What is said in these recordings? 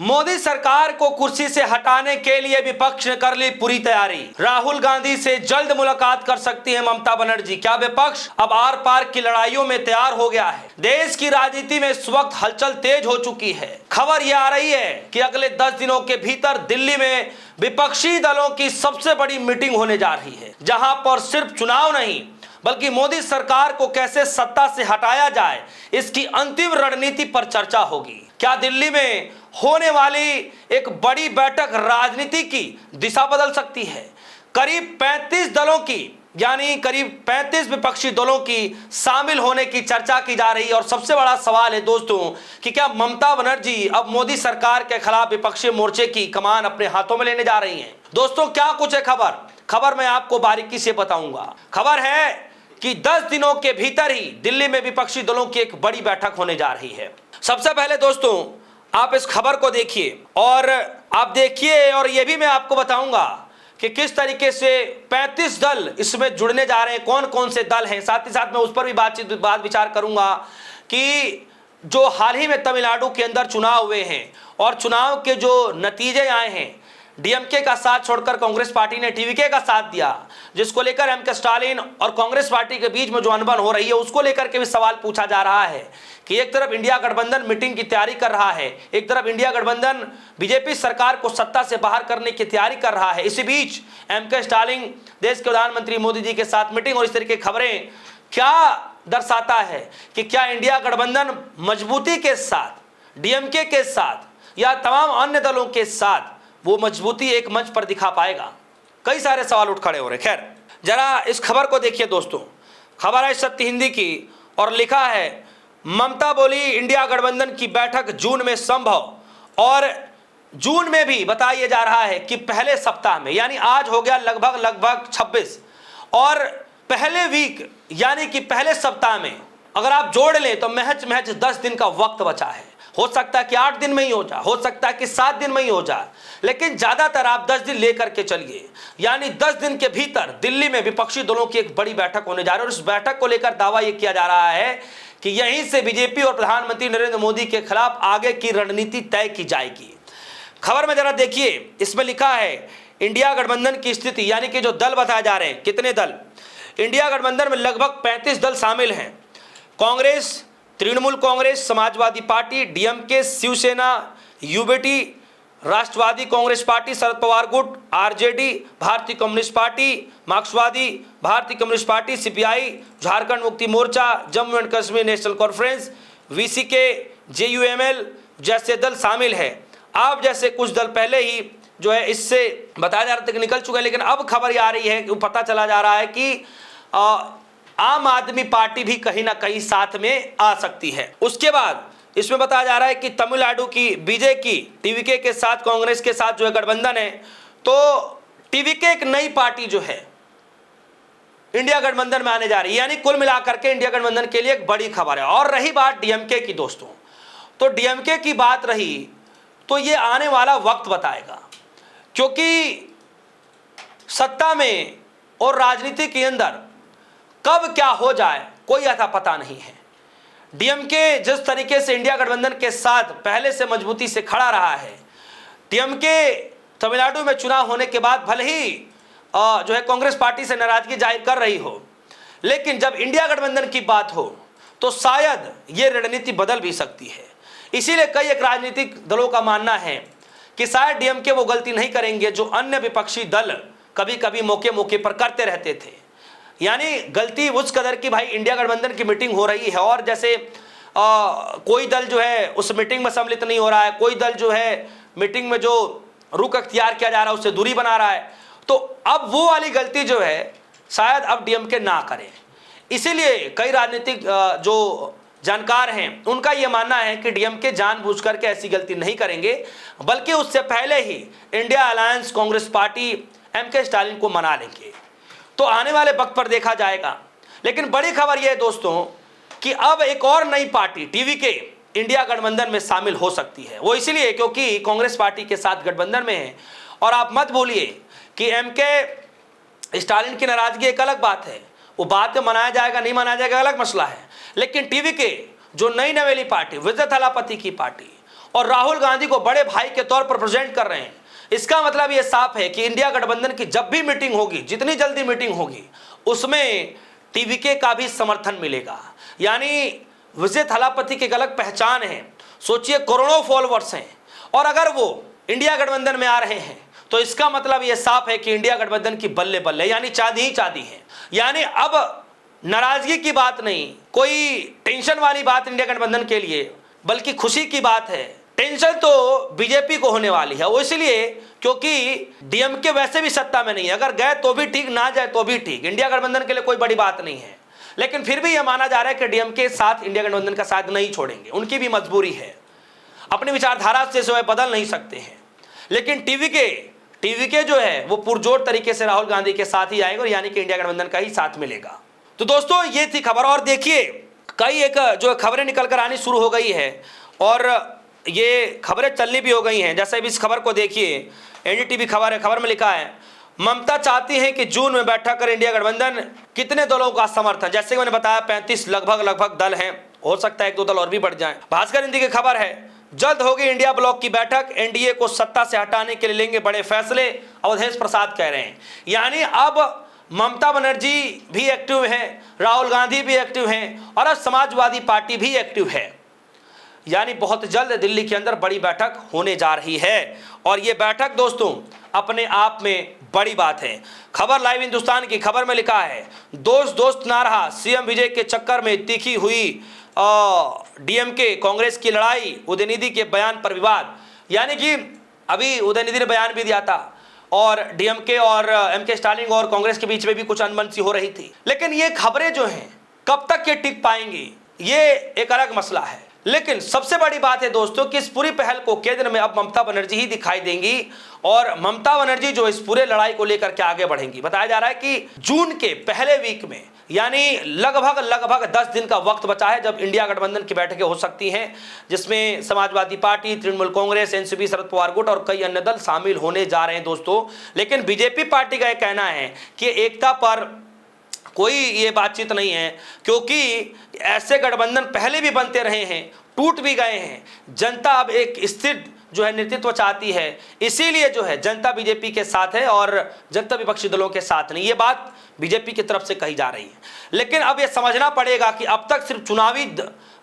मोदी सरकार को कुर्सी से हटाने के लिए विपक्ष ने कर ली पूरी तैयारी। राहुल गांधी से जल्द मुलाकात कर सकती है ममता बनर्जी। क्या विपक्ष अब आर पार की लड़ाइयों में तैयार हो गया है? देश की राजनीति में इस वक्त हलचल तेज हो चुकी है। खबर यह आ रही है कि अगले 10 दिनों के भीतर दिल्ली में विपक्षी दलों की सबसे बड़ी मीटिंग होने जा रही है, जहां पर सिर्फ चुनाव नहीं बल्कि मोदी सरकार को कैसे सत्ता से हटाया जाए इसकी अंतिम रणनीति पर चर्चा होगी। क्या दिल्ली में होने वाली एक बड़ी बैठक राजनीति की दिशा बदल सकती है? करीब 35 दलों की यानी करीब 35 विपक्षी दलों की शामिल होने की चर्चा की जा रही है। और सबसे बड़ा सवाल है दोस्तों कि क्या ममता बनर्जी अब मोदी सरकार के खिलाफ विपक्षी मोर्चे की कमान अपने हाथों में लेने जा रही हैं? दोस्तों क्या कुछ है खबर मैं आपको बारीकी से बताऊंगा। खबर है कि 10 दिनों के भीतर ही दिल्ली में विपक्षी दलों की एक बड़ी बैठक होने जा रही है। सबसे पहले दोस्तों आप इस खबर को देखिए और आप देखिए और यह भी मैं आपको बताऊंगा कि किस तरीके से 35 दल इसमें जुड़ने जा रहे हैं, कौन कौन से दल हैं। साथ ही साथ मैं उस पर भी बात विचार करूंगा कि जो हाल ही में तमिलनाडु के अंदर चुनाव हुए हैं और चुनाव के जो नतीजे आए हैं, डीएमके का साथ छोड़कर कांग्रेस पार्टी ने टीवीके का साथ दिया, जिसको लेकर एमके स्टालिन और कांग्रेस पार्टी के बीच में जो अनबन हो रही है उसको लेकर के भी सवाल पूछा जा रहा है कि एक तरफ इंडिया गठबंधन मीटिंग की तैयारी कर रहा है, एक तरफ इंडिया गठबंधन बीजेपी सरकार को सत्ता से बाहर करने की तैयारी कर रहा है। इसी बीच एमके स्टालिन देश के प्रधानमंत्री मोदी जी के साथ मीटिंग और इस तरह की खबरें क्या दर्शाता है कि क्या इंडिया गठबंधन मजबूती के साथ डीएमके के साथ या तमाम अन्य दलों के साथ वो मजबूती एक मंच पर दिखा पाएगा? कई सारे सवाल उठ खड़े हो रहे। खैर जरा इस खबर को देखिए दोस्तों। खबर है सत्य हिंदी की और लिखा है ममता बोली इंडिया गठबंधन की बैठक जून में संभव। और जून में भी बताया जा रहा है कि पहले सप्ताह में, यानी आज हो गया लगभग 26 और पहले वीक यानी कि पहले सप्ताह में अगर आप जोड़ लें तो महज 10 दिन का वक्त बचा है। हो सकता है कि 8 दिन में ही हो जाए, हो सकता है कि 7 दिन में ही हो जाए, लेकिन ज्यादातर आप 10 दिन लेकर के चलिए। यानी 10 दिन के भीतर दिल्ली में विपक्षी दलों की एक बड़ी बैठक होने जा रही है और इस बैठक को लेकर दावा यह किया जा रहा है कि यहीं से बीजेपी और प्रधानमंत्री नरेंद्र मोदी के खिलाफ आगे की रणनीति तय की जाएगी। खबर में जरा देखिए, इसमें लिखा है इंडिया गठबंधन की स्थिति, यानी कि जो दल बताए जा रहे हैं, कितने दल इंडिया गठबंधन में लगभग 35 दल शामिल हैं। Congress, Trinamool Congress, Samajwadi party, DMK, Shivsena, UBT, Rashtrawadi Congress party, Sharad Pawar गुट, आरजेडी, भारतीय कम्युनिस्ट पार्टी, मार्क्सवादी, भारतीय communist party, CPI, Jharkhand Mukti Morcha, Jammu and Kashmir national conference, VCK, JUML जैसे दल शामिल है। अब जैसे कुछ दल पहले ही जो है इससे बताया जा रहा था कि निकल चुके हैं, लेकिन अब खबर ये आ रही है कि पता चला जा रहा है कि आम आदमी पार्टी भी कहीं ना कहीं साथ में आ सकती है। उसके बाद इसमें बताया जा रहा है कि तमिलनाडु की बीजेपी टीवीके के साथ कांग्रेस के साथ जो है गठबंधन है, तो टीवीके एक नई पार्टी जो है इंडिया गठबंधन में आने जा रही है। यानी कुल मिलाकर के इंडिया गठबंधन के लिए एक बड़ी खबर है। और रही बात डीएमके की दोस्तों, तो डीएमके की बात रही तो ये आने वाला वक्त बताएगा, क्योंकि सत्ता में और राजनीति के अंदर कब क्या हो जाए कोई अता पता नहीं है। डीएमके जिस तरीके से इंडिया गठबंधन के साथ पहले से मजबूती से खड़ा रहा है, डीएमके तमिलनाडु में चुनाव होने के बाद भले ही जो है कांग्रेस पार्टी से नाराजगी जाहिर कर रही हो, लेकिन जब इंडिया गठबंधन की बात हो तो शायद ये रणनीति बदल भी सकती है। इसीलिए कई एक राजनीतिक दलों का मानना है कि शायद डीएमके वो गलती नहीं करेंगे जो अन्य विपक्षी दल कभी कभी मौके पर करते रहते थे। यानी गलती उस कदर की भाई इंडिया गठबंधन की मीटिंग हो रही है और जैसे कोई दल जो है उस मीटिंग में सम्मिलित नहीं हो रहा है, कोई दल जो है मीटिंग में जो रुख अख्तियार किया जा रहा है उससे दूरी बना रहा है, तो अब वो वाली गलती जो है शायद अब डीएमके ना करें। इसीलिए कई राजनीतिक जो जानकार हैं उनका यह मानना है कि डीएमके जानबूझकर के ऐसी गलती नहीं करेंगे, बल्कि उससे पहले ही India alliance Congress party MK Stalin को मना लेंगे। तो आने वाले वक्त पर देखा जाएगा। लेकिन बड़ी खबर यह है दोस्तों कि अब एक और नई पार्टी टीवीके इंडिया गठबंधन में शामिल हो सकती है। वो इसलिए क्योंकि कांग्रेस पार्टी के साथ गठबंधन में है। और आप मत भूलिए कि एमके स्टालिन की नाराजगी एक अलग बात है, वो बाद में मनाया जाएगा नहीं मनाया जाएगा अलग मसला है, लेकिन टीवीके जो नई नवेली पार्टी विजय थालापति की पार्टी और राहुल गांधी को बड़े भाई के तौर पर प्रेजेंट कर रहे हैं। इसका मतलब यह साफ है कि इंडिया गठबंधन की जब भी मीटिंग होगी, जितनी जल्दी मीटिंग होगी, उसमें टीवीके का भी समर्थन मिलेगा। यानी विजय थालापति की एक अलग पहचान है। सोचिए, करोड़ों फॉलोअर्स हैं और अगर वो इंडिया गठबंधन में आ रहे हैं तो इसका मतलब यह साफ है कि इंडिया गठबंधन की बल्ले बल्ले, यानी चांदी ही चांदी है। यानी अब नाराजगी की बात नहीं, कोई टेंशन वाली बात इंडिया गठबंधन के लिए, बल्कि खुशी की बात है। टेंशन तो बीजेपी को होने वाली है, वो इसलिए क्योंकि डीएमके वैसे भी सत्ता में नहीं है। अगर गए तो भी ठीक, ना जाए तो भी ठीक, इंडिया गठबंधन के लिए कोई बड़ी बात नहीं है। लेकिन फिर भी यह माना जा रहा है कि डीएमके साथ इंडिया गठबंधन का साथ नहीं छोड़ेंगे, उनकी भी मजबूरी है, अपनी विचारधारा से जो है बदल नहीं सकते हैं। लेकिन टीवीके जो है वो पुरजोर तरीके से राहुल गांधी के साथ ही आएगा, और यानी कि इंडिया गठबंधन का ही साथ मिलेगा। तो दोस्तों, ये थी खबर। और देखिए, कई एक जो खबरें निकल कर आनी शुरू हो गई है और ये खबरें चलनी भी हो गई हैं। जैसे अभी इस खबर को देखिए, एनडीटीवी खबर है, खबर में लिखा है ममता चाहती हैं कि जून में बैठक कर इंडिया गठबंधन, कितने दलों का समर्थन। जैसे कि मैंने बताया 35 लगभग दल हैं, हो सकता है 1-2 दल और भी बढ़ जाएं। भास्कर हिंदी की खबर है, जल्द होगी इंडिया ब्लॉक की बैठक, एनडीए को सत्ता से हटाने के लिए लेंगे बड़े फैसले, अवधेश प्रसाद कह रहे हैं। यानी अब ममता बनर्जी भी एक्टिव हैं, राहुल गांधी भी एक्टिव हैं और अब समाजवादी पार्टी भी एक्टिव है। यानी बहुत जल्द दिल्ली के अंदर बड़ी बैठक होने जा रही है और ये बैठक दोस्तों अपने आप में बड़ी बात है। खबर लाइव हिंदुस्तान की खबर में लिखा है, दोस्त ना रहा, सीएम विजय के चक्कर में तीखी हुई डीएमके कांग्रेस की लड़ाई, उदयनिधि के बयान पर विवाद। यानी कि अभी उदयनिधि ने बयान भी दिया था और डीएमके और एमके स्टालिन और कांग्रेस के बीच में भी कुछ अनबन सी हो रही थी। लेकिन ये खबरें जो हैं कब तक ये टिक पाएंगी, ये एक अलग मसला है। लेकिन सबसे बड़ी बात है दोस्तों कि इस पूरी पहल को केंद्र में अब ममता बनर्जी ही दिखाई देंगी और ममता बनर्जी जो इस पूरे लड़ाई को लेकर के आगे बढ़ेंगी। बताया जा रहा है कि जून के पहले वीक में, यानी लगभग 10 दिन का वक्त बचा है जब इंडिया गठबंधन की बैठकें हो सकती हैं, जिसमें समाजवादी पार्टी, तृणमूल कांग्रेस, एनसीपी, शरद पवार गुट और कई अन्य दल शामिल होने जा रहे हैं दोस्तों। लेकिन बीजेपी पार्टी का यह कहना है कि एकता पर कोई ये बातचीत नहीं है, क्योंकि ऐसे गठबंधन पहले भी बनते रहे हैं, टूट भी गए हैं। जनता अब एक स्थिर जो है नेतृत्व चाहती है, इसीलिए जो है जनता बीजेपी के साथ है और जनता विपक्षी दलों के साथ नहीं। ये बात बीजेपी की तरफ से कही जा रही है। लेकिन अब ये समझना पड़ेगा कि अब तक सिर्फ चुनावी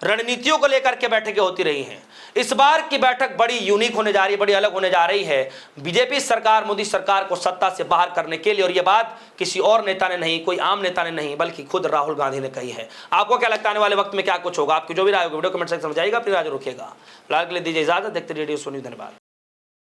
रणनीतियों को लेकर के बैठकें होती रही हैं। इस बार की बैठक बड़ी यूनिक होने जा रही है, बड़ी अलग होने जा रही है। बीजेपी सरकार, मोदी सरकार को सत्ता से बाहर करने के लिए, और ये बात किसी और नेता ने नहीं, कोई आम नेता ने नहीं, बल्कि खुद राहुल गांधी ने कही है। आपको क्या लगता है आने वाले वक्त में क्या कुछ होगा? आपकी जो भी राय होगी वीडियो कमेंट सेक्शन में समझाइएगा, फिर आज रखिएगा। फिलहाल के लिए दीजिए इजाजत, देखते रहिए रेडियो सोनी। धन्यवाद।